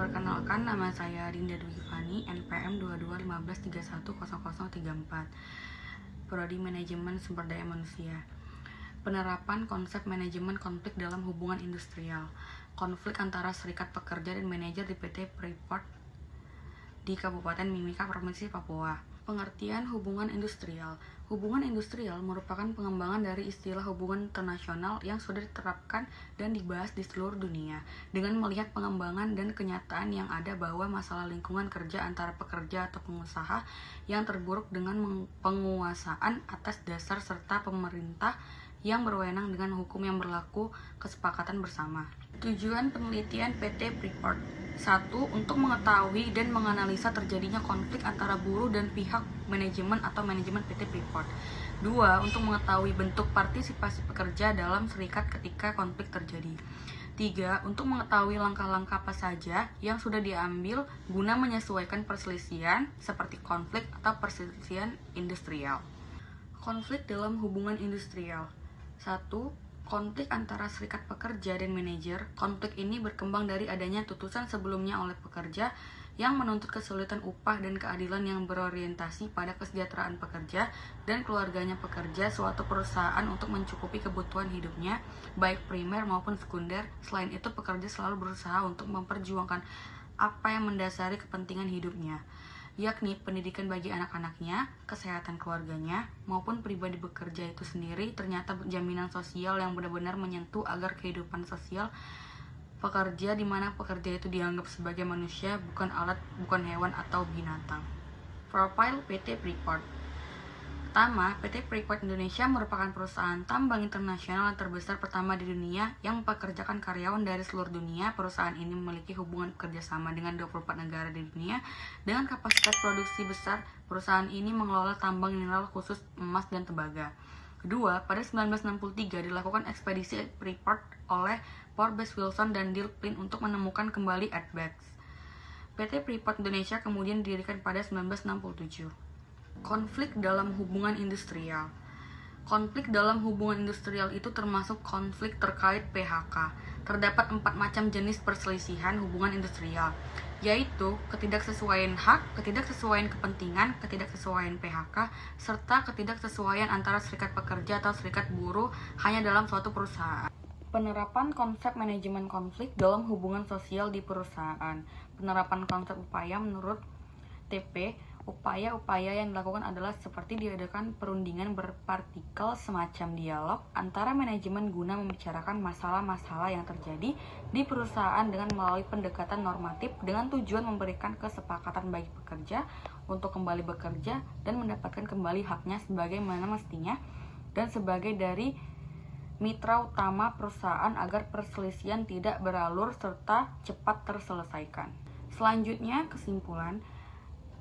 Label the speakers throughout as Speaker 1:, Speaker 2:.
Speaker 1: Perkenalkan, nama saya Dinda Dwi Fani, NPM 2215310034, Prodi Manajemen Sumber Daya Manusia. Penerapan konsep manajemen konflik dalam hubungan industrial. Konflik antara serikat pekerja dan manajer di PT Freeport di Kabupaten Mimika, Provinsi Papua. Pengertian hubungan industrial. Hubungan industrial merupakan pengembangan dari istilah hubungan internasional yang sudah diterapkan dan dibahas di seluruh dunia dengan melihat pengembangan dan kenyataan yang ada bahwa masalah lingkungan kerja antara pekerja atau pengusaha yang terburuk dengan penguasaan atas dasar serta pemerintah yang berwenang dengan hukum yang berlaku kesepakatan bersama. Tujuan penelitian PT Freeport: 1. Untuk mengetahui dan menganalisa terjadinya konflik antara buruh dan pihak manajemen atau manajemen PT Freeport. 2. Untuk mengetahui bentuk partisipasi pekerja dalam serikat ketika konflik terjadi. 3. Untuk mengetahui langkah-langkah apa saja yang sudah diambil guna menyesuaikan perselisihan seperti konflik atau perselisihan industrial. Konflik dalam hubungan industrial. 1. Konflik antara serikat pekerja dan manajer. Konflik ini berkembang dari adanya tutusan sebelumnya oleh pekerja yang menuntut kesulitan upah dan keadilan yang berorientasi pada kesejahteraan pekerja dan keluarganya pekerja suatu perusahaan untuk mencukupi kebutuhan hidupnya, baik primer maupun sekunder. Selain itu, pekerja selalu berusaha untuk memperjuangkan apa yang mendasari kepentingan hidupnya, yakni pendidikan bagi anak-anaknya, kesehatan keluarganya, maupun pribadi bekerja itu sendiri. Ternyata jaminan sosial yang benar-benar menyentuh agar kehidupan sosial pekerja, di mana pekerja itu dianggap sebagai manusia, bukan alat, bukan hewan atau binatang. Profil PT Freeport. Pertama, PT Freeport Indonesia merupakan perusahaan tambang internasional yang terbesar pertama di dunia yang mempekerjakan karyawan dari seluruh dunia. Perusahaan ini memiliki hubungan kerjasama dengan 24 negara di dunia. Dengan kapasitas produksi besar, perusahaan ini mengelola tambang mineral khusus emas dan tembaga. Kedua, pada 1963 dilakukan ekspedisi Freeport oleh Forbes Wilson dan Dale Flynn untuk menemukan kembali airbags. PT Freeport Indonesia kemudian didirikan pada 1967. Konflik dalam hubungan industrial. Konflik dalam hubungan industrial itu termasuk konflik terkait PHK. Terdapat 4 macam jenis perselisihan hubungan industrial, yaitu ketidaksesuaian hak, ketidaksesuaian kepentingan, ketidaksesuaian PHK, serta ketidaksesuaian antara serikat pekerja atau serikat buruh hanya dalam suatu perusahaan. Penerapan konsep manajemen konflik dalam hubungan sosial di perusahaan. Penerapan konsep upaya menurut TP, upaya-upaya yang dilakukan adalah seperti diadakan perundingan berpartikel semacam dialog antara manajemen guna membicarakan masalah-masalah yang terjadi di perusahaan dengan melalui pendekatan normatif dengan tujuan memberikan kesepakatan bagi pekerja untuk kembali bekerja dan mendapatkan kembali haknya sebagaimana mestinya dan sebagai dari mitra utama perusahaan agar perselisihan tidak beralur serta cepat terselesaikan. Selanjutnya, kesimpulan.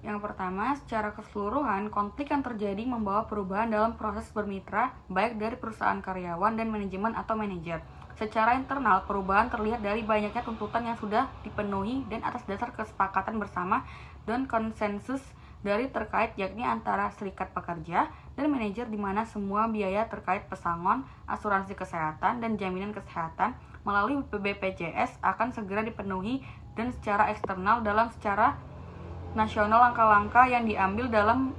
Speaker 1: Yang pertama, secara keseluruhan, konflik yang terjadi membawa perubahan dalam proses bermitra, baik dari perusahaan karyawan dan manajemen atau manajer. Secara internal, perubahan terlihat dari banyaknya tuntutan yang sudah dipenuhi dan atas dasar kesepakatan bersama dan konsensus dari terkait, yakni antara serikat pekerja dan manajer, di mana semua biaya terkait pesangon, asuransi kesehatan, dan jaminan kesehatan melalui BPJS akan segera dipenuhi, dan secara eksternal dalam secara nasional langkah-langkah yang diambil dalam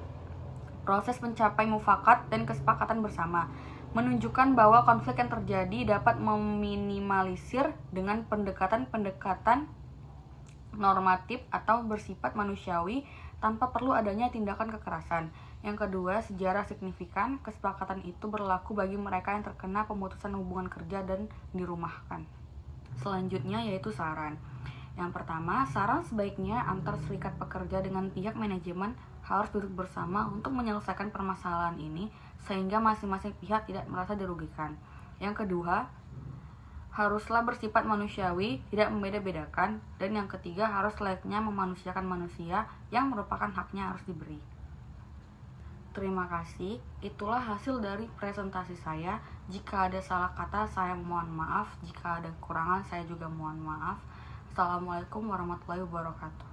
Speaker 1: proses mencapai mufakat dan kesepakatan bersama menunjukkan bahwa konflik yang terjadi dapat meminimalisir dengan pendekatan-pendekatan normatif atau bersifat manusiawi tanpa perlu adanya tindakan kekerasan. Yang kedua, sejarah signifikan kesepakatan itu berlaku bagi mereka yang terkena pemutusan hubungan kerja dan dirumahkan. Selanjutnya yaitu saran. Yang pertama, saran sebaiknya antar serikat pekerja dengan pihak manajemen harus duduk bersama untuk menyelesaikan permasalahan ini sehingga masing-masing pihak tidak merasa dirugikan. Yang kedua, haruslah bersifat manusiawi, tidak membeda-bedakan. Dan yang ketiga, harus layaknya memanusiakan manusia yang merupakan haknya harus diberi. Terima kasih, itulah hasil dari presentasi saya. Jika ada salah kata, saya mohon maaf. Jika ada kekurangan, saya juga mohon maaf. Assalamualaikum warahmatullahi wabarakatuh.